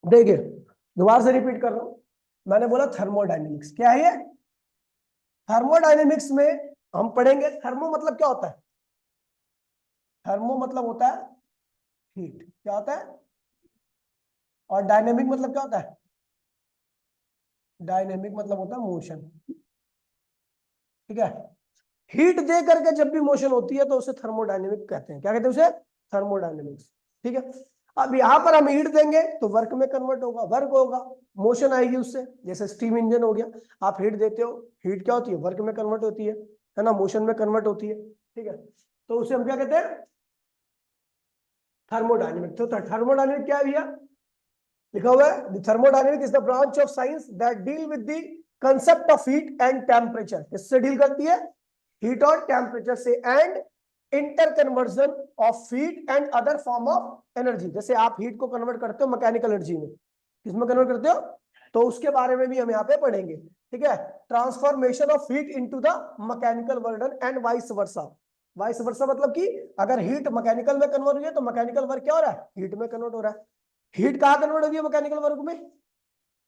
देखिए दोबारा से रिपीट कर रहा हूं, मैंने बोला थर्मोडायनेमिक्स क्या है ये। थर्मोडायनेमिक्स में हम पढ़ेंगे, थर्मो मतलब क्या होता है, थर्मो मतलब होता है हीट, क्या होता है, और डायनेमिक मतलब क्या होता है, डायनेमिक मतलब होता है मोशन। ठीक है, हीट दे करके जब भी मोशन होती है तो उसे थर्मोडायनेमिक कहते हैं। क्या कहते हैं उसे, थर्मोडायनेमिक्स। ठीक है, अब यहां पर हम हीट देंगे तो वर्क में कन्वर्ट होगा, वर्क होगा, मोशन आएगी उससे, जैसे स्टीम इंजन हो गया, आप हीट देते हो, हीट क्या होती है, वर्क में कन्वर्ट होती है ना, मोशन में कन्वर्ट होती है। ठीक है, तो उसे हम क्या कहते हैं, थर्मोडायनेमिक। तो थर्मोडायनेमिक क्या है भैया, लिखा हुआ है thermodynamic is the branch of science that deal with the concept of heat and temperature. किससे डील करती है, हीट और टेम्परेचर से, and inter conversion of heat and other form of energy. जैसे आप हीट को कन्वर्ट करते हो मैकेनिकल एनर्जी में, किसमें कन्वर्ट करते हो, तो उसके बारे में भी हम यहाँ पे पढ़ेंगे। ठीक है, transformation of heat into the mechanical work and vice versa. Vice versa मतलब कि अगर हीट मैकेनिकल में कन्वर्ट हुई है तो मैकेनिकल वर्क क्या हो रहा है, हीट में कन्वर्ट हो रहा है। हीट कहाँ कन्वर्ट होगी है मैकेनिकल वर्क में,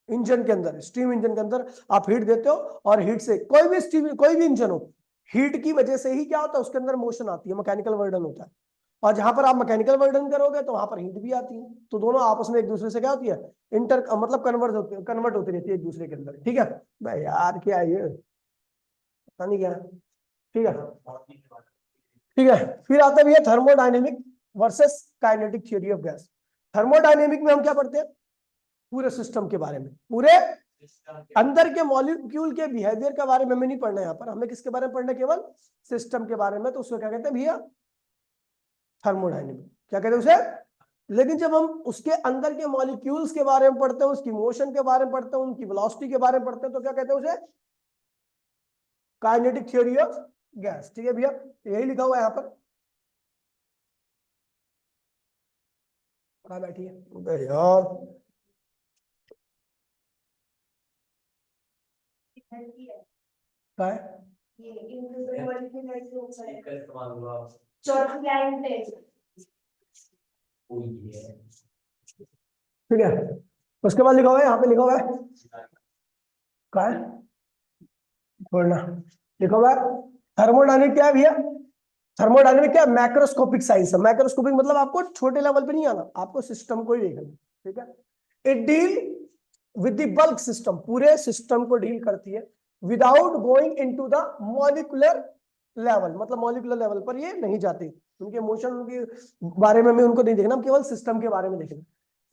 इंजन के अंदर, स्टीम इंजन के अंदर आप हीट देते हो, और हीट से कोई भी स्टीम, कोई भी इंजन हो, हीट की वजह से ही क्या होता है, उसके अंदर मोशन आती है, मैकेनिकल वर्डन होता है। और जहां पर आप मैकेनिकल वर्डन करोगे तो वहां पर हीट भी आती है, तो दोनों आपस में एक दूसरे से क्या होती है, इंटर मतलब कन्वर्ट होती रहती है एक दूसरे के अंदर। ठीक है भाई, यार क्या है ये, पता नहीं क्या है। ठीक है, ठीक है, फिर आता है भैया thermodynamic versus kinetic theory of gas. Thermodynamic में हम क्या पढ़ते हैं, पूरे सिस्टम के बारे में, पूरे अंदर के मॉलिक्यूल के बिहेवियर के बारे में हमें नहीं पढ़ना है, यहाँ पर हमें किसके बारे में पढ़ना है, केवल सिस्टम के बारे में। तो उसको क्या कहते हैं भैया, थर्मोडायनेमिक। क्या कहते हैं उसे, लेकिन जब हम उसके अंदर के मॉलिक्यूल्स के बारे में पढ़ते हैं, उसकी मोशन के बारे में पढ़ते हैं, उनकी वेलोसिटी के बारे में पढ़ते हैं, तो क्या कहते हैं उसे, काइनेटिक थ्योरी ऑफ गैस। ठीक है भैया, यही लिखा हुआ है यहाँ पर, बैठिए यार, क्या है ठीक है, उसके बाद लिखा हुआ है, यहाँ पे लिखा हुआ है, क्या है छोड़ना, लिखा हुआ है थर्मोडायनेमिक क्या है भैया, थर्मोडायनेमिक क्या है, मैक्रोस्कोपिक साइंस है। मैक्रोस्कोपिक मतलब आपको छोटे लेवल पे नहीं आना, आपको सिस्टम को ही देखना। ठीक है, it deal with the bulk system, पूरे सिस्टम को डील करती है, without going into the molecular level, मतलब मॉलिक्यूलर लेवल पर ये नहीं जाती, उनके मोशन, उनके बारे में हमें उनको नहीं देखना, हम केवल सिस्टम के बारे में देखना।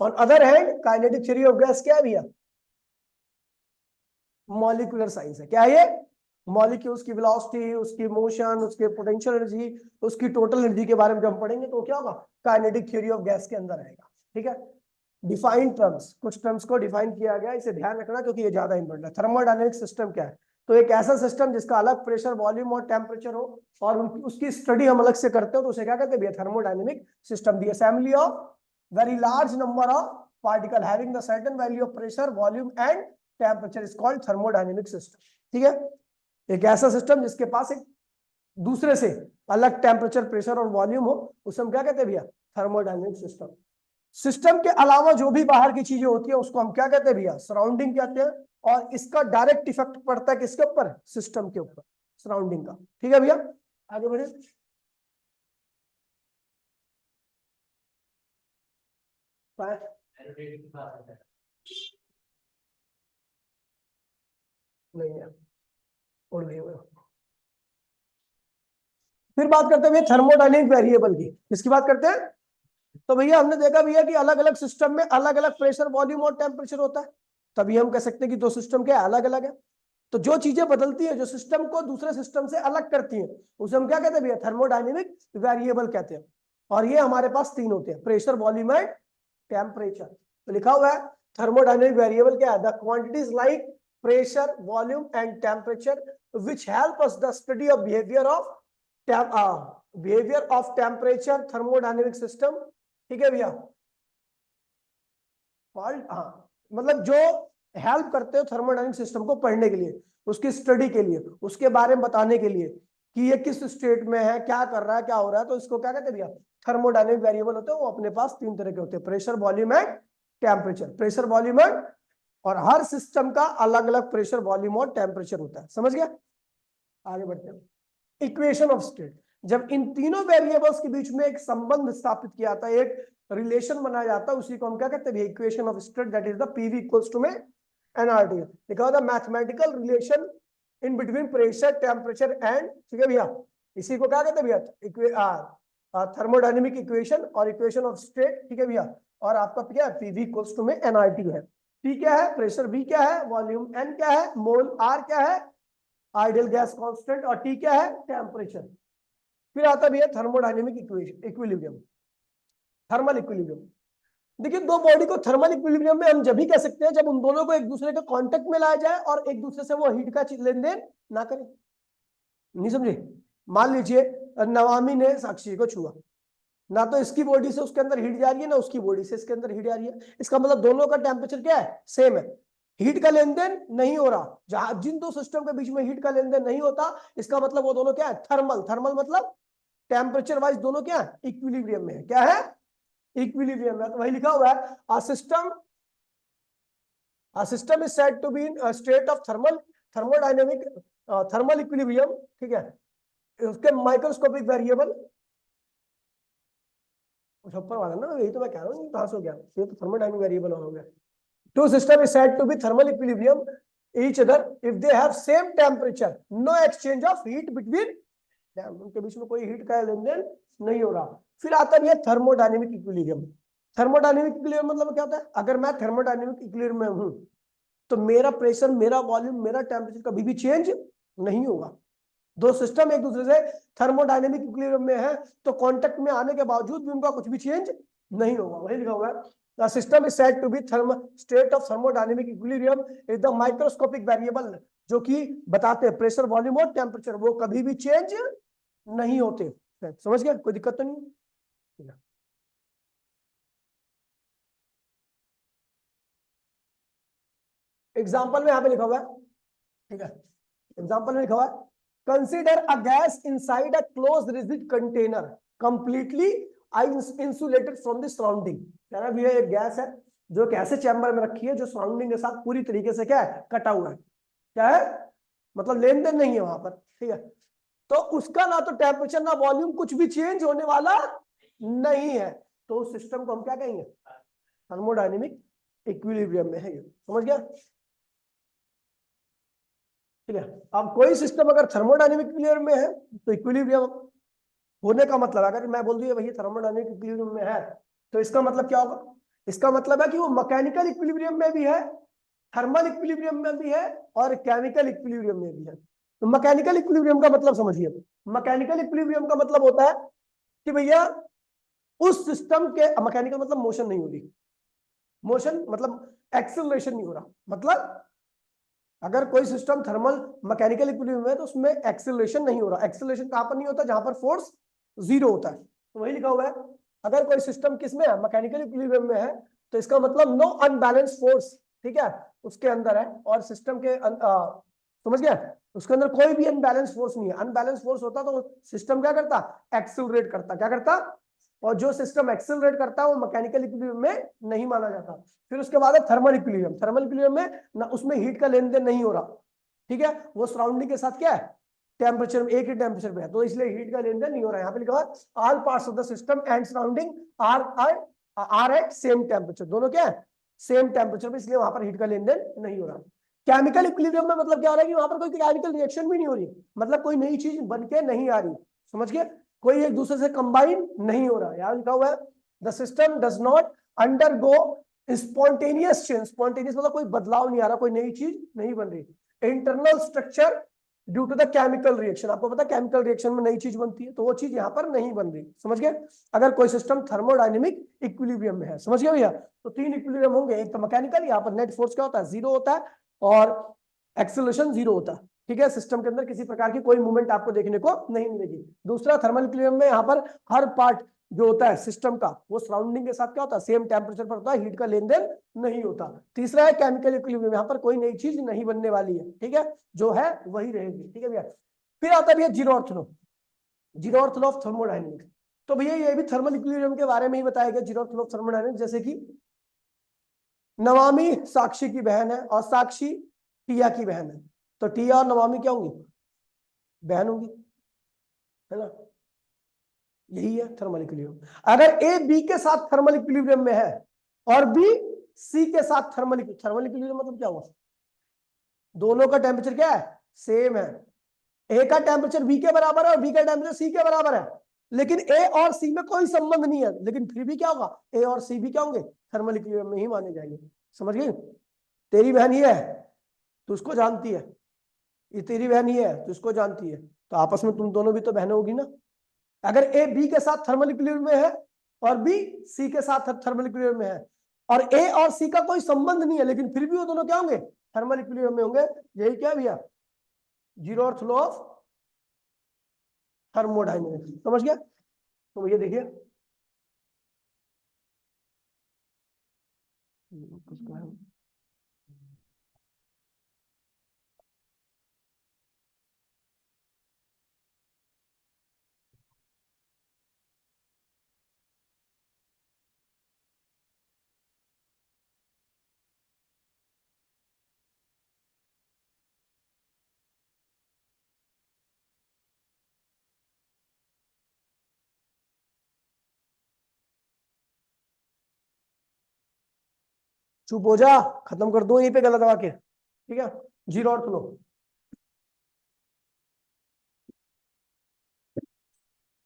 On other hand kinetic theory of gas क्या है भैया, मॉलिक्यूलर साइंस है। क्या है ये, मॉलिक्यूल्स की वेलोसिटी, उसकी मोशन, उसके पोटेंशियल एनर्जी, उसकी टोटल एनर्जी के बारे में जब हम पढ़ेंगे तो क्या होगा, काइनेटिक थ्योरी ऑफ गैस के अंदर आएगा। ठीक है, डिफाइंड टर्म्स, कुछ टर्म्स को डिफाइन किया गया, इसे ध्यान रखना क्योंकि ये ज्यादा इंपॉर्टेंट है। थर्मोडायनेमिक सिस्टम क्या है, तो एक ऐसा सिस्टम जिसका अलग प्रेशर, वॉल्यूम और टेम्परेचर हो, और उसकी स्टडी हम अलग से करते हो, तो उसे क्या कहते हैं भैया, thermodynamic system. The assembly of very large number of particle having the certain value of pressure, volume and temperature is called thermodynamic system. ठीक है, एक ऐसा सिस्टम जिसके पास एक दूसरे से अलग टेम्परेचर, प्रेशर और वॉल्यूम हो, उसे हम क्या कहते हैं भैया, थर्मोडायनेमिक सिस्टम। सिस्टम के अलावा जो भी बाहर की चीजें होती है उसको हम क्या कहते हैं भैया, सराउंडिंग कहते हैं, और इसका डायरेक्ट इफेक्ट पड़ता है किसके ऊपर, सिस्टम के ऊपर, सराउंडिंग का। ठीक है भैया, आगे बढ़े, नहीं है, उड़ गई वो। फिर बात करते हैं भैया थर्मोडायनेमिक वेरिएबल की, किसकी बात करते हैं, तो भैया हमने देखा भैया कि अलग अलग सिस्टम में अलग अलग प्रेशर, वॉल्यूम और टेम्परेचर होता है, तभी हम कह सकते हैं कि दो सिस्टम क्या अलग अलग है। तो जो चीजें बदलती है, जो सिस्टम को दूसरे सिस्टम से अलग करती हैं, उसे हम क्या कहते हैं भैया, थर्मोडायनेमिक वेरिएबल कहते हैं। और ये हमारे पास तीन होते हैं, प्रेशर, वॉल्यूम एंड टेम्परेचर। तो लिखा हुआ है थर्मोडायनेमिक वेरिएबल क्या है, the quantities like pressure, volume and temperature which help us the study of behaviour of temperature thermodynamic system. ठीक है भैया, हाँ, मतलब जो हेल्प करते हो थर्मोडायनेमिक सिस्टम को पढ़ने के लिए, उसकी स्टडी के लिए, उसके बारे में बताने के लिए कि ये किस स्टेट में है, क्या कर रहा है, क्या हो रहा है, तो इसको क्या कहते हैं भैया, थर्मोडायनेमिक वेरिएबल होते हैं। वो अपने पास तीन तरह के होते हैं, pressure, volume and temperature, pressure, volume और हर सिस्टम का अलग अलग प्रेशर, वॉल्यूम और टेम्परेचर होता है। समझ गया? आगे बढ़ते हैं। इक्वेशन ऑफ स्टेट, जब इन तीनों वेरिएबल्स के बीच में एक संबंध स्थापित किया जाता है, एक रिलेशन बनाया जाता है, उसी को हम क्या कहते हैं? Equation of state, that is the PV equals to में एनआरटी। लिखा the mathematical relation in between pressure, temperature and, ठीक है भैया, इसी को क्या कहते हैं भैया? थर्मोडायनेमिक इक्वेशन और इक्वेशन ऑफ स्टेट, ठीक है भैया। और आपका क्या है? पीवी इक्वल्स टू में एनआरटी है। पी क्या है? प्रेशर। वी क्या है? वॉल्यूम। एन क्या है? मोल। आर क्या है? Ideal gas constant. और टी क्या है? टेम्परेचर। फिर आता भी है thermodynamic equation, equilibrium, thermal equilibrium. देखिए, दो बॉडी को थर्मल इक्विलिब्रियम में हम जब भी कह सकते हैं जब उन दोनों को एक दूसरे के कांटेक्ट में लाया जाए और एक दूसरे से वो हीट का लेन देन ना करें। नहीं समझे? मान लीजिए नवामी ने साक्षी को छुआ, ना तो इसकी बॉडी से उसके अंदर हीट जा रही है, ना उसकी बॉडी से इसके अंदर हीट जा रही है। इसका मतलब दोनों का टेम्परेचर क्या है? सेम है। हीट का लेन देन नहीं हो रहा। जहां जिन दो सिस्टम के बीच में हीट का लेन देन नहीं होता, इसका मतलब वो दोनों क्या है? थर्मल। थर्मल मतलब टेम्परेचर वाइज दोनों क्या है? इक्विलिब्रियम में है। क्या है? इक्विलिब्रियम में। तो वही लिखा हुआ है, a system is said to be in a state of thermodynamic thermal equilibrium, ठीक है। उसके माइक्रोस्कोपिक वेरिएबल ऊपर वाला ना, यही तो मैं कह रहा हूँ, कहां से हो गया? ये तो थर्मोडायनेमिक वेरिएबल हो गया। Two systems is said to be thermal equilibrium each other if they have same temperature, no exchange of heat between them, उनके बीच में कोई हीट का लेन देन नहीं हो रहा। फिर आता है थर्मोडायनेमिक इक्विलिब्रियम। थर्मोडायनेमिक इक्विलिब्रियम मतलब क्या होता है? अगर मैं थर्मोडायनेमिक इक्विलिब्रियम में हूं तो मेरा प्रेशर, मेरा वॉल्यूम, मेरा टेम्परेचर कभी भी चेंज नहीं होगा। दो सिस्टम एक दूसरे से थर्मोडायनेमिक इक्विलिब्रियम में है तो कांटेक्ट में आने के बावजूद भी उनका कुछ भी चेंज नहीं होगा। वही लिखा हुआ है, the system is said to be state of thermodynamic equilibrium is the microscopic variable, जो कि बताते हैं प्रेशर, वॉल्यूम और टेम्परेचर, वो कभी भी चेंज नहीं होते। समझ गया? कोई दिक्कत तो नहीं? एग्जाम्पल में यहां पे लिखा हुआ है, ठीक है, एग्जाम्पल में लिखा हुआ है, consider a gas inside a close rigid container completely insulated from the surrounding. कह रहा है भैया एक गैस है जो एक ऐसे चैम्बर में रखी है जो सराउंडिंग के साथ पूरी तरीके से क्या है? कटा हुआ है। क्या है? मतलब लेन देन नहीं है वहां पर, ठीक है। तो उसका ना तो टेम्परेचर ना वॉल्यूम कुछ भी चेंज होने वाला नहीं है, तो उस सिस्टम को हम क्या कहेंगे? थर्मोडायनेमिक इक्विलिब्रियम में है। ये समझ गया? ठीक है। अब कोई सिस्टम अगर थर्मोडायनेमिक इक्विलिब्रियम में है तो इक्विलिब्रियम होने का मतलब, अगर मैं बोल दूं भैया थर्मोडायनेमिक इक्विलिब्रियम में है, तो इसका मतलब क्या होगा? इसका मतलब है कि वो मैकेनिकल इक्विलिब्रियम में भी है, थर्मल इक्विलिब्रियम में भी है और केमिकल इक्विलिब्रियम में भी है। तो मैकेनिकल इक्विलिब्रियम का मतलब समझिए। मैकेनिकल इक्विलिब्रियम का मतलब होता है कि भैया उस सिस्टम के, मैकेनिकल मतलब मोशन नहीं हो रही, मोशन मतलब एक्सेलरेशन नहीं हो रहा। मतलब अगर कोई सिस्टम थर्मल मैकेनिकल इक्विलिब्रियम है तो उसमें एक्सेलरेशन नहीं हो रहा। एक्सेलरेशन कहां पर नहीं होता? जहां पर फोर्स जीरो होता है। तो वही लिखा हुआ है, अगर कोई सिस्टम किसमें है? मैकेनिकल इक्विलिब्रियम में है, तो इसका मतलब नो अनबैलेंस फोर्स, ठीक है, उसके अंदर है। और सिस्टम के समझ गया? उसके अंदर कोई भी अनबैलेंस फोर्स नहीं है। अनबैलेंस फोर्स होता तो सिस्टम क्या करता? एक्सेलरेट करता। क्या करता? और जो सिस्टम एक्सेलरेट करता है वो मैकेनिकल इक्विलिब्रियम में नहीं माना जाता। फिर उसके बाद है थर्मल इक्विलिब्रियम। थर्मल इक्विलिब्रियम में ना उसमें हीट का लेन देन नहीं हो रहा, ठीक है, वो सराउंडिंग के साथ क्या है? टेम्परेचर, एक ही टेम्परेचर पे है, तो इसलिए हीट का लेन देन नहीं हो रहा है। यहाँ पे लिखा हुआ all parts of the system and surrounding are at same temperature. दोनों क्या है? सेम टेम्परेचर पे, इसलिए वहां पर हीट का लेन देन नहीं हो रहा। केमिकल इक्विलिब्रियम में मतलब क्या हो रहा है कि वहां पर कोई केमिकल रिएक्शन भी नहीं हो रही, मतलब कोई नई चीज बन के नहीं आ रही। समझ गए? कोई एक दूसरे से कंबाइन नहीं हो रहा। यहाँ लिखा हुआ है the system does not undergo spontaneous change. Spontaneous मतलब कोई बदलाव नहीं आ रहा, कोई नई चीज नहीं बन रही। Internal structure due to the chemical reaction. आपको पता है केमिकल रिएक्शन में नई चीज बनती है, तो वो चीज यहाँ पर नहीं बन रही। समझ गए? अगर कोई सिस्टम थर्मोडायनेमिक इक्विलिब्रियम में है। समझ गए भैया? तो तीन इक्विलिब्रियम होंगे, एक तो मैकेनिकल, यहाँ पर नेट फोर्स क्या होता है? जीरो होता है, और एक्सेलरेशन जीरो होता है। ठीक है, सिस्टम के अंदर किसी प्रकार की कोई मूवमेंट आपको देखने को नहीं मिलेगी। दूसरा, थर्मल इक्विलिब्रियम में यहाँ पर हर पार्ट जो होता है सिस्टम का वो सराउंडिंग के साथ क्या होता है? सेम टेम्परेचर पर होता है, हीट का लेन देन नहीं होता। तीसरा है केमिकल इक्विलिब्रियम, यहाँ पर कोई नई चीज नहीं बनने वाली है, ठीक है, जो है वही रहेगी। ठीक है भैया? फिर आता है भैया zero earth law. Zero earth law of thermodynamics. तो भैया ये भी थर्मल इक्विलिब्रियम के बारे में ही बताया गया, zero earth law of thermodynamics. जैसे कि नमामि साक्षी की बहन है और साक्षी टिया की बहन है, तो टिया और नमामि क्या होंगी? बहन होंगी, है ना? यही है थर्मल इक्विलिब्रियम। अगर ए बी के साथ थर्मल इक्विलिब्रियम में है और बी सी के साथ थर्मल इक्विलिब्रियम मतलब क्या हुआ? दोनों का टेम्परेचर क्या है? सेम है। ए का टेम्परेचर बी के बराबर है और बी का टेम्परेचर सी के बराबर है, लेकिन ए और सी में कोई संबंध नहीं है, लेकिन फिर भी क्या होगा? ए और सी भी क्या होंगे? थर्मल इक्विलिब्रियम में ही माने जाएंगे। समझ गई? तेरी बहन ये है, तू उसको जानती है, ये तेरी बहन ही है, तू उसको जानती है, तो आपस में तुम दोनों भी तो बहनें होगी ना। अगर ए बी के साथ थर्मल इक्विलिब्रियम में है और बी सी के साथ थर्मल इक्विलिब्रियम में है और ए और सी का कोई संबंध नहीं है, लेकिन फिर भी वो दोनों क्या होंगे? थर्मल इक्विलिब्रियम में होंगे। यही क्या भैया? Zeroth law of thermodynamics. समझ गया? तो ये देखिए, चुप हो जा, खत्म कर दो यहीं पे गलत वाक्य, ठीक है? जीरो अर्थ लो।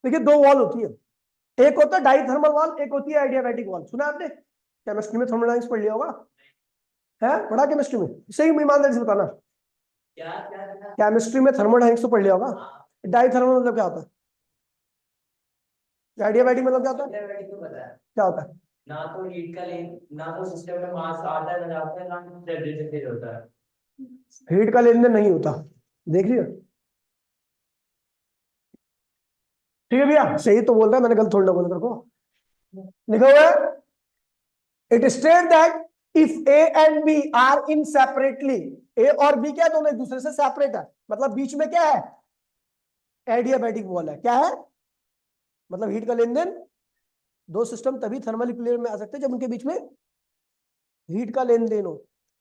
देखिए, दो वॉल होती है, एक होता है डाइथर्मल वॉल, एक होती है एडियाबैटिक वॉल। सुना आपने? केमिस्ट्री में थर्मोडायनेमिक्स पढ़ लिया होगा, है पढ़ा केमिस्ट्री में? सही ईमानदारी से बताना। केमिस्ट्री में थर्मोडायनेमिक्स तो पढ़ लिया होगा। डाइथर्मल मतलब क्या होता है? एडियाबैटिक मतलब क्या होता है? क्या होता है? ना तो हीट का लेन, ना तो सिस्टम में मास आता है ना जाता है, ना टेम्परेचर चेंज होता है। हीट का लेन देन नहीं होता, देख लिया? ठीक है भैया, सही तो बोल रहा है, मैंने गलत थोड़ा ना बोला तेरे को। लिखा हुआ है, it state that if A and B are in separately, A और बी क्या दोनों एक दूसरे से सेपरेट है, मतलब बीच में क्या है? एडियाबैटिक वॉल है। क्या है मतलब? हीट का लेन देन। दो सिस्टम तभी थर्मल इक्विलिब्रियम में आ सकते हैं जब उनके बीच में हीट का लेन देन हो।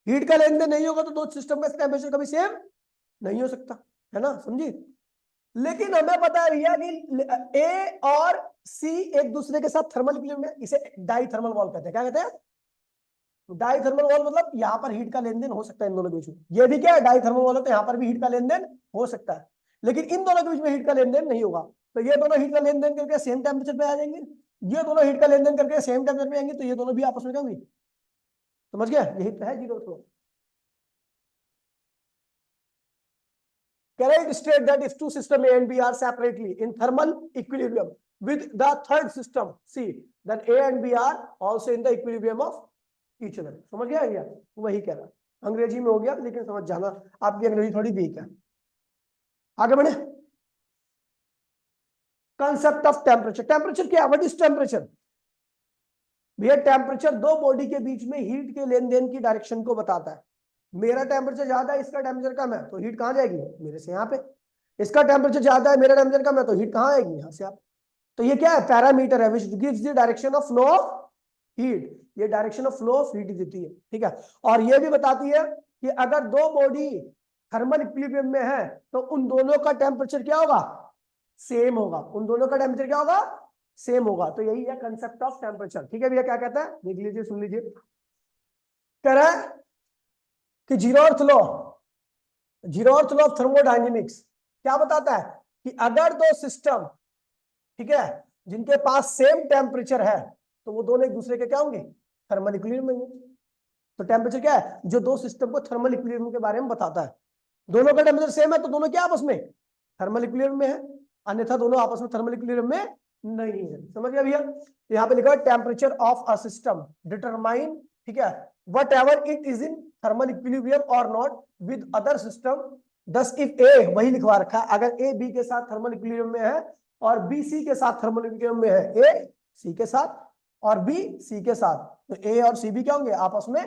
हीट का लेन देन नहीं होगा तो दो सिस्टम का टेम्परेचर कभी सेम नहीं हो सकता, है ना? समझी? लेकिन हमें पता है भैया कि ए और सी एक दूसरे के साथ थर्मल इक्विलिब्रियम में, इसे डाइथर्मल वॉल कहते हैं। क्या कहते हैं? डाइथर्मल वॉल मतलब यहाँ पर हीट का लेन देन हो सकता है इन दोनों के बीच में। ये भी क्या है? डाइथर्मल वॉल है, तो यहाँ पर भी हीट का लेन देन हो सकता है, लेकिन इन दोनों के बीच में हीट का लेन देन नहीं होगा। तो ये दोनों हीट का लेन देन करके सेम टेम्परेचर पे आ जाएंगे, ये दोनों हीट का लेन देन करके सेम टेम्परेचर पे आएंगे, तो ये दोनों भी आपस में क्या होंगे? समझ गया? यही तो है zeroth. Can I state that if two system A and B are separately in thermal equilibrium with the third system C, then A and B are also in the equilibrium of each other? समझ गया क्या? वही कह रहा, अंग्रेजी में हो गया, लेकिन समझ जाना, आपकी अंग्रेजी थोड़ी वीक है। आगे बढ़े। Concept of temperature. टेम्परेचर क्या है? What is temperature? भैया टेम्परेचर दो बॉडी के बीच में हीट के लेन देन की डायरेक्शन को बताता है। मेरा टेम्परेचर ज्यादा है, इसका टेम्परेचर कम है, तो हीट कहाँ जाएगी? मेरे से यहाँ पे। इसका टेम्परेचर ज्यादा है, मेरा टेम्परेचर कम है, तो हीट कहाँ आएगी? यहाँ से आप। तो ये क्या है? पैरामीटर है, which gives the direction of flow of heat. ये direction of flow of heat देती है, ठीक है? और ये भी बताती है कि अगर दो बॉडी थर्मल इक्विलिब्रियम में है तो उन दोनों का टेम्परेचर क्या होगा? सेम होगा। उन दोनों का टेम्परेचर क्या होगा? सेम होगा। तो यही है कंसेप्ट ऑफ टेम्परेचर। ठीक है भैया, क्या कहता है देख लीजिए, सुन लीजिए। कह रहा है कि zero earth law of thermodynamics क्या बताता है कि अगर दो सिस्टम, ठीक है, जिनके पास सेम टेम्परेचर है, तो वो दोनों एक दूसरे के क्या होंगे? थर्मल इक्विलिब्रियम में होंगे। तो टेम्परेचर क्या है? जो दो सिस्टम को थर्मल इक्विलिब्रियम के बारे में बताता है। दोनों का टेम्परेचर सेम है तो दोनों क्या आपस में थर्मल इक्विलिब्रियम में है, अन्यथा दोनों आपस में थर्मल इक्विलिब्रियम में नहीं है। समझ गया भैया? यहाँ पे लिखा है temperature of a system determine, ठीक है, what ever it is in thermal equilibrium और नॉट विद अदर सिस्टम। दस इफ ए, वही लिखवा रखा है, अगर ए बी के साथ थर्मल इक्विलिब्रियम में है और बी सी के साथ थर्मल इक्विलिब्रियम में है, ए सी के साथ और बी सी के साथ, तो ए और सी भी क्या होंगे? आपस में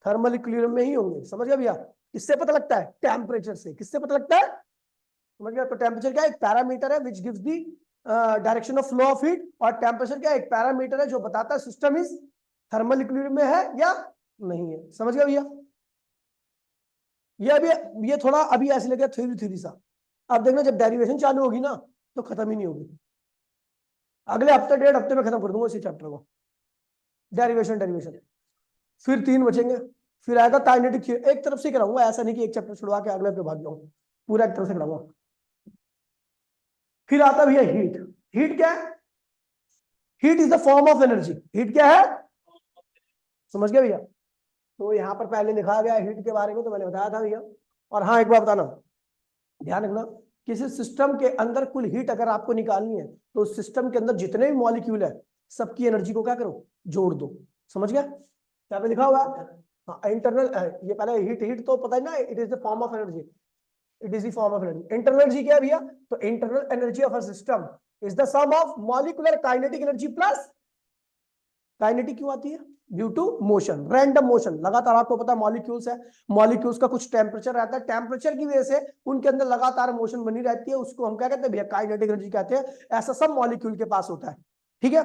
थर्मल इक्विलिब्रियम में ही होंगे। समझ गया भैया? किससे पता लगता है? टेम्परेचर से। किससे पता लगता है? समझ गया? तो टेम्परेचर क्या है? एक पैरामीटर है which gives the direction of flow of heat, और टेम्परेचर क्या है? एक पैरामीटर है जो बताता है सिस्टम इज थर्मल इक्विलिब्रियम में है या नहीं है। समझ गया भैया? ये अभी ये थोड़ा अभी ऐसे लगे थ्योरी थ्योरी सा। अब देखना जब डेरिवेशन चालू होगी ना तो खत्म ही नहीं होगी। अगले हफ्ते 1.5 हफ्ते में खत्म कर दूंगा इसी चैप्टर को, डेरिवेशन डेरिवेशन। फिर 3 बचेंगे, फिर आएगा काइनेटिक। एक तरफ से कराऊंगा, ऐसा नहीं कि एक चैप्टर छुड़वा के अगले पे भाग जाऊं, पूरा एक तरफ से कराऊंगा। फिर आता भैया हीट। हीट क्या है? Heat is the form of energy. Heat क्या है? समझ गए भैया? तो यहाँ पर पहले लिखा गया हीट के बारे में, तो मैंने बताया था भैया। और हाँ एक बात बताना, ध्यान रखना, किसी सिस्टम के अंदर कुल हीट अगर आपको निकालनी है तो उस सिस्टम के अंदर जितने भी मॉलिक्यूल है सबकी एनर्जी को क्या करो, जोड़ दो। समझ गया? क्या पे लिखा हुआ है? हाँ, इंटरनल। ये पहले हीट, हीट तो पता है ना, it is the form of energy. It is the form of energy. Internal energy क्या है भैया? तो internal energy of a system is the sum of molecular kinetic energy plus, kinetic क्यों आती है? Due to motion, random motion. लगातार आपको पता है मॉलिक्यूल्स है, मॉलिक्यूल्स का कुछ टेम्परेचर रहता है, टेम्परेचर की वजह से उनके अंदर लगातार मोशन बनी रहती है, उसको हम क्या कहते हैं भैया? काइनेटिक एनर्जी कहते हैं। ऐसा सब मॉलिक्यूल के पास होता है, ठीक है?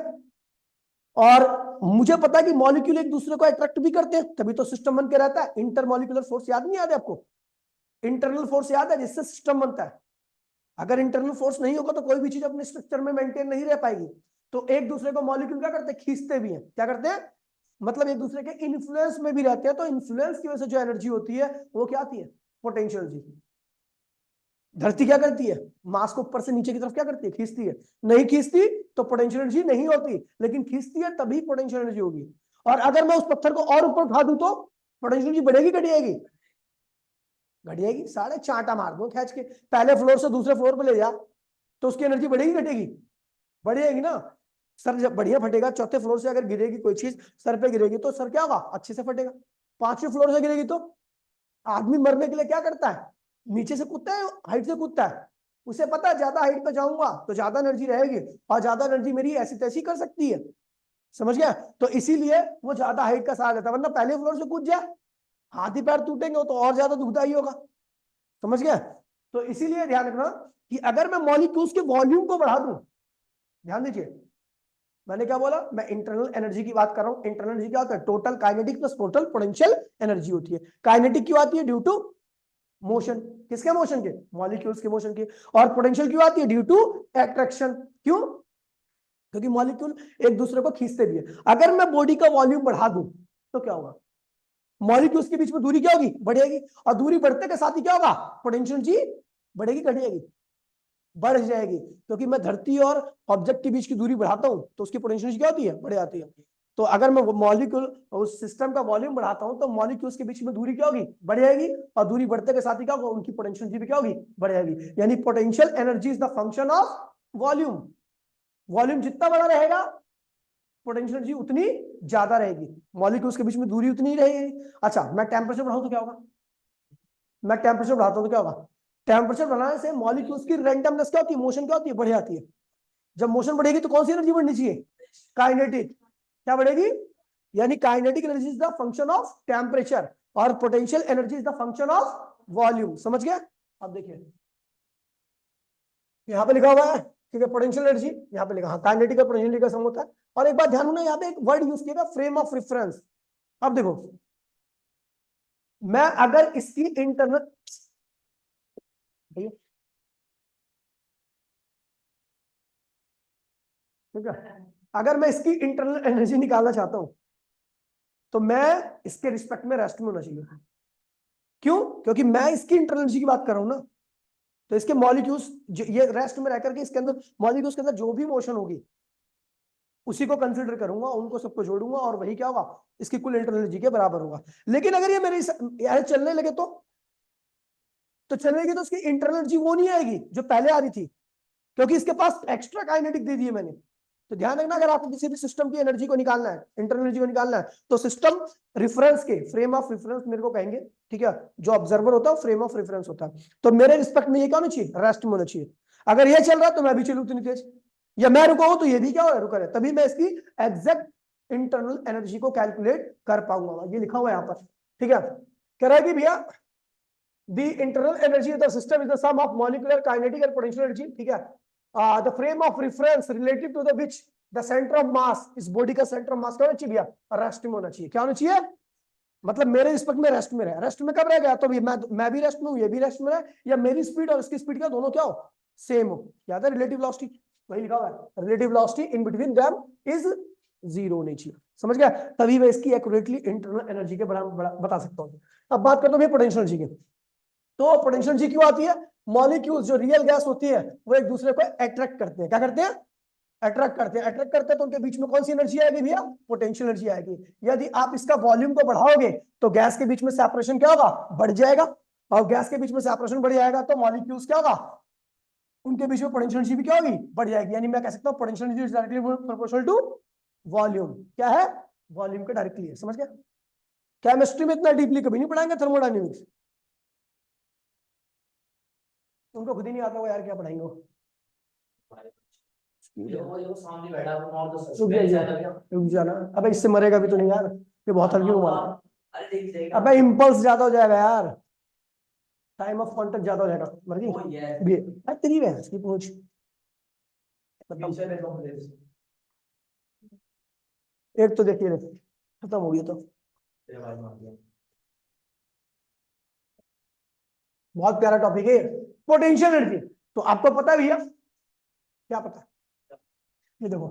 और मुझे पता है कि मॉलिक्यूल एक दूसरे को अट्रैक्ट भी करते हैं, तभी तो सिस्टम बन के रहता है। इंटरमॉलिक्यूलर फोर्स याद नहीं याद है आपको? इंटरनल फोर्स याद है जिससे सिस्टम बनता है? अगर इंटरनल फोर्स नहीं होगा तो कोई भी चीज अपने स्ट्रक्चर में मेंटेन नहीं रह पाएगी। तो एक दूसरे को मॉलिक्यूल क्या करते हैं? खींचते भी हैं। क्या करते हैं? मतलब एक दूसरे के इन्फ्लुएंस में भी रहते हैं। तो इन्फ्लुएंस की वजह से जो एनर्जी होती है वो क्या आती है? Potential energy. धरती क्या करती है? मास को ऊपर से नीचे की तरफ क्या करती है? खींचती है। नहीं खींचती तो पोटेंशियल एनर्जी नहीं होती, लेकिन खींचती है तभी पोटेंशियल एनर्जी होगी। और अगर मैं उस पत्थर को और ऊपर उठा दूं तो पोटेंशियल एनर्जी बढ़ेगी घटेगी? घटेगी। साढ़े चांटा मार दो खींच के, पहले फ्लोर से दूसरे फ्लोर पे ले जा, तो उसकी एनर्जी बढ़ेगी घटेगी? बढ़ेगी ना। सर जब बढ़िया फटेगा, चौथे फ्लोर से अगर गिरेगी कोई चीज सर पे गिरेगी तो सर क्या होगा? अच्छे से फटेगा। 5वें फ्लोर से गिरेगी तो आदमी मरने के लिए क्या करता है? नीचे से कूदता है, हाइट से कूदता है। उसे पता है ज्यादा हाइट पे जाऊंगा तो ज्यादा एनर्जी रहेगी, और ज्यादा एनर्जी मेरी ऐसी तैसी कर सकती है। समझ गया? तो इसीलिए वो ज्यादा हाइट का सहारा लेता है, वरना पहले फ्लोर से कूद जाए हाथ ही पैर टूटेंगे तो और ज्यादा दुखदा ही होगा। समझ गया? तो इसीलिए ध्यान रखना कि अगर मैं मॉलिक्यूल्स के वॉल्यूम को बढ़ा दूं, ध्यान दीजिए मैंने क्या बोला, मैं इंटरनल एनर्जी की बात कर रहा हूं। इंटरनल एनर्जी क्या होता है? Total kinetic plus total potential energy होती है। काइनेटिक क्यों आती है? Due to motion. किसके मोशन के? मॉलिक्यूल्स के मोशन के। और पोटेंशियल क्यों आती है? Due to attraction. क्यों? क्योंकि मॉलिक्यूल एक दूसरे को खींचते भी है। अगर मैं बॉडी का वॉल्यूम बढ़ा दूं तो क्या होगा? मॉलिक्यूल्स के बीच में दूरी क्या होगी? बढ़ेगी। और दूरी बढ़ते के साथ ही क्या होगा? पोटेंशियल एनर्जी बढ़ेगी घटेगी? बढ़ जाएगी। क्योंकि मैं धरती और ऑब्जेक्ट के बीच की दूरी बढ़ाता हूं तो उसकी पोटेंशियल क्या होती है? बढ़ जाती है। तो अगर मैं मॉलिक्यूल उस सिस्टम का वॉल्यूम बढ़ाता हूं तो मॉलिक्यूल्स के बीच में दूरी क्या होगी? बढ़ जाएगी। और दूरी बढ़ते के साथ ही क्या होगा? उनकी पोटेंशियल एनर्जी भी क्या होगी? बढ़ जाएगी। यानी potential energy is the function of volume. Volume जितना बड़ा रहेगा पोटेंशियल एनर्जी उतनी ज्यादा रहेगी, मॉलिक्यूल्स के बीच में दूरी उतनी ही रहेगी। अच्छा, मैं टेम्परेचर बढ़ाऊं तो क्या होगा? मैं टेम्परेचर बढ़ाता हूं तो क्या होगा? टेम्परेचर बढ़ाने से मॉलिक्यूल्स की रैंडमनेस क्या होती है? मोशन क्या होती है? बढ़ जाती है। जब मोशन बढ़ेगी तो कौन सी एनर्जी बढ़नी चाहिए? काइनेटिक। क्या बढ़ेगी? यानी kinetic energy is the function of temperature और potential energy is the function of volume. समझ गए? अब देखिए यहाँ पे लिखा हुआ है, ठीक है, पोटेंशियल एनर्जी यहाँ पे लिखा, हाँ काइनेटिक और पोटेंशियल एनर्जी का सम होता है। और एक बात ध्यान रखना, यहाँ पे एक वर्ड यूज किया फ्रेम ऑफ रेफरेंस। अब देखो मैं अगर इसकी इंटरनल, ठीक है, अगर मैं इसकी इंटरनल एनर्जी निकालना चाहता हूं तो मैं इसके रिस्पेक्ट में रेस्ट में होना चाहिए। क्यों? क्योंकि मैं इसकी इंटरनल एनर्जी की बात कर रहा हूं ना। तो इसके मॉलिक्यूल्स ये रेस्ट में रह करके इसके अंदर मॉलिक्यूल्स के अंदर जो भी मोशन होगी उसी को कंसिडर करूंगा, उनको सबको जोड़ूंगा और वही क्या होगा? इसकी कुल इंटरनल एनर्जी के बराबर होगा। लेकिन अगर ये मेरे यार चलने लगे तो चलने लगी तो उसकी इंटरनल एनर्जी वो नहीं आएगी जो पहले आ रही थी, क्योंकि इसके पास एक्स्ट्रा काइनेटिक दे दी है मैंने। तो ध्यान रखना, अगर आपको किसी भी सिस्टम की एनर्जी को निकालना है, इंटरनल एनर्जी को निकालना है, तो सिस्टम रेफरेंस के फ्रेम ऑफ रेफरेंस मेरे को कहेंगे, ठीक है? जो ऑब्जर्वर होता है फ्रेम ऑफ रेफरेंस होता है। तो मेरे रिस्पेक्ट में ये क्या होना चाहिए? रेस्ट में होना चाहिए। अगर ये चल रहा है तो मैं भी चलूँ उतनी तेज, या मैं रुका हूं तो ये भी क्या हो रुका है, तभी मैं इसकी एग्जैक्ट इंटरनल एनर्जी को कैलकुलेट कर पाऊंगा। ये लिखा हुआ है यहाँ पर, ठीक है? कह रहा है कि भैया the internal energy of the system is the sum of molecular kinetic and potential energy, ठीक है? The frame of reference relative to the which the center of mass, इस बॉडी का सेंटर ऑफ मास क्या होना चाहिए भैया? Rest में होना चाहिए। क्या होना चाहिए? मतलब मेरे रिस्पेक्ट में रेस्ट में रहे, रेस्ट में कब रहेगा, तो मैं भी रेस्ट में हूँ, ये भी रेस्ट में रहे, या मेरी स्पीड और इसकी स्पीड क्या दोनों क्या हो, सेम हो, याद है रिलेटिव वेलोसिटी, वही लिखा हुआ है, relative velocity in between them is zero होनी चाहिए, समझ गया, तभी मैं इसकी एक्यूरेटली इंटरनल एनर्जी के बराबर बता सकता हूँ। अब बात करता हूँ पोटेंशियल एनर्जी की, तो पोटेंशियल एनर्जी क्यों आती है, मॉलिक्यूल्स जो रियल गैस होती है वो एक दूसरे को अट्रैक्ट करते हैं, क्या करते हैं, अट्रैक्ट करते हैं, अट्रैक्ट करते हैं, तो उनके बीच में कौन सी एनर्जी आएगी भैया, पोटेंशियल एनर्जी आएगी। यदि आप इसका वॉल्यूम को बढ़ाओगे तो गैस के बीच में सेपरेशन क्या होगा, बढ़ जाएगा, और गैस के बीच में सेपरेशन बढ़ जाएगा तो मॉलिक्यूल्स क्या होगा, उनके बीच में पोटेंशियल एनर्जी भी क्या होगी, बढ़ जाएगी, यानी मैं कह सकता हूं potential energy is directly proportional to volume, क्या है, वॉल्यूम के डायरेक्टली है, समझ गया। केमिस्ट्री में इतना डीपली कभी नहीं पढ़ाएंगे थर्मोडायनेमिक्स, उनको खुद ही नहीं आता होगा यार क्या पढ़ाएंगे वो। ये सामने बैठा है और तो रुक जा, रुक जाना, अबे इससे मरेगा भी तो नहीं यार, ये बहुत हल्की उम्र है, अरे देख अबे इम्पल्स ज्यादा हो जाएगा यार, टाइम ऑफ कांटेक्ट ज्यादा हो जाएगा, मर गई वो ये भी, अरे तेरी बहन की पूछ, फ्यूचर में कॉम्प्लेक्स एक तो देखिए खत्म हो गया, तो तेरे बारे में आ गया। बहुत प्यारा टॉपिक है पोटेंशियल एनर्जी, तो आपको पता है भैया, क्या पता है, ये देखो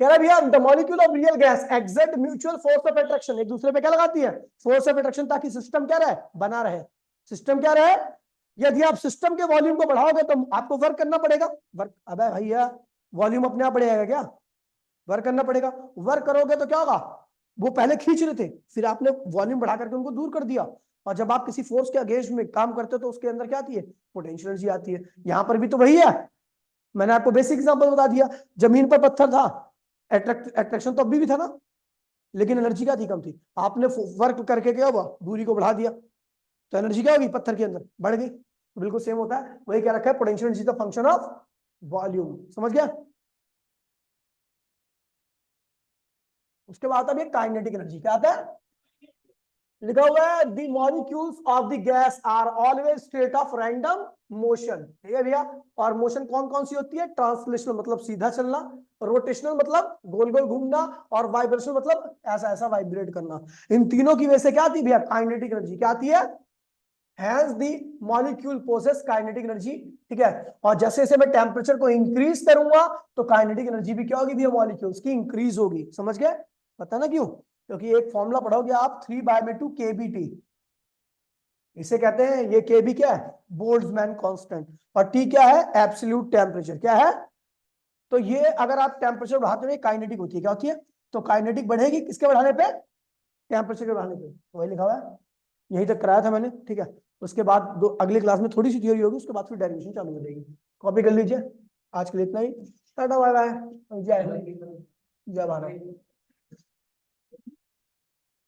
कह रहा भैया the molecule of real gas exert mutual force of attraction, एक दूसरे पे क्या लगाती है, फोर्स ऑफ अट्रैक्शन, ताकि सिस्टम क्या रहे, बना रहे, सिस्टम क्या रहे, यदि आप सिस्टम के वॉल्यूम को बढ़ाओगे तो आपको वर्क करना पड़ेगा, वर्क, अबे भैया वॉल्यूम अपने आप बढ़ेगा क्या, वर्क करना पड़ेगा, वर्क करोगे तो क्या होगा, वो पहले खींच रहे थे, फिर आपने वॉल्यूम बढ़ा करके उनको दूर कर दिया, और जब आप किसी फोर्स के अगेंस्ट में काम करते हो तो उसके अंदर क्या आती है, पोटेंशियल एनर्जी आती है, यहां पर भी तो वही है, मैंने आपको बेसिक एग्जांपल बता दिया, जमीन पर पत्थर था, अट्रैक्शन तो अभी भी था ना, लेकिन एनर्जी क्या थी, कम थी, आपने वर्क करके क्या हुआ, दूरी को बढ़ा दिया, तो एनर्जी क्या होगी, पत्थर के अंदर बढ़ गई, तो बिल्कुल सेम होता है, वही क्या रखा है, potential energy the function of volume, समझ गया। उसके बाद अब ये काइनेटिक एनर्जी क्या आता है, लिखा हुआ है the molecules of the gas are always state of random motion, ठीक है भैया, और मोशन कौन कौन सी होती है, ट्रांसलेशनल मतलब सीधा चलना, रोटेशनल मतलब गोल गोल घूमना, और वाइब्रेशनल मतलब ऐसा ऐसा वाइब्रेट करना, इन तीनों की वजह से क्या आती है भैया, काइनेटिक एनर्जी क्या आती है, hence the molecule possess kinetic energy, ठीक है, और जैसे जैसे मैं टेम्परेचर को इंक्रीज करूंगा तो काइनेटिक एनर्जी भी क्या होगी भैया, मॉलिक्यूल्स की इंक्रीज होगी, समझ गए, पता ना क्यों, क्योंकि एक फॉर्मूला पढ़ोगे आप 3/2 kBT, इसे कहते हैं, ये केबी क्या है, बोल्ट्जमैन कांस्टेंट, और टी क्या है, एब्सोल्यूट टेम्परेचर, क्या है, तो ये अगर आप टेम्परेचर बढ़ाते हुए काइनेटिक होती है, क्या होती है, तो काइनेटिक बढ़ेगी किसके बढ़ाने पे, टेम्परेचर के बढ़ाने पे, वही लिखा हुआ है, यही तक कराया था मैंने, ठीक है, उसके बाद अगली क्लास में थोड़ी सी थ्योरी होगी, उसके बाद फिर डेरिवेशन चालू हो जाएगी, कॉपी कर लीजिए, आज के लिए इतना ही, टाटा बाय बाय, जय हिंद, जय भारत।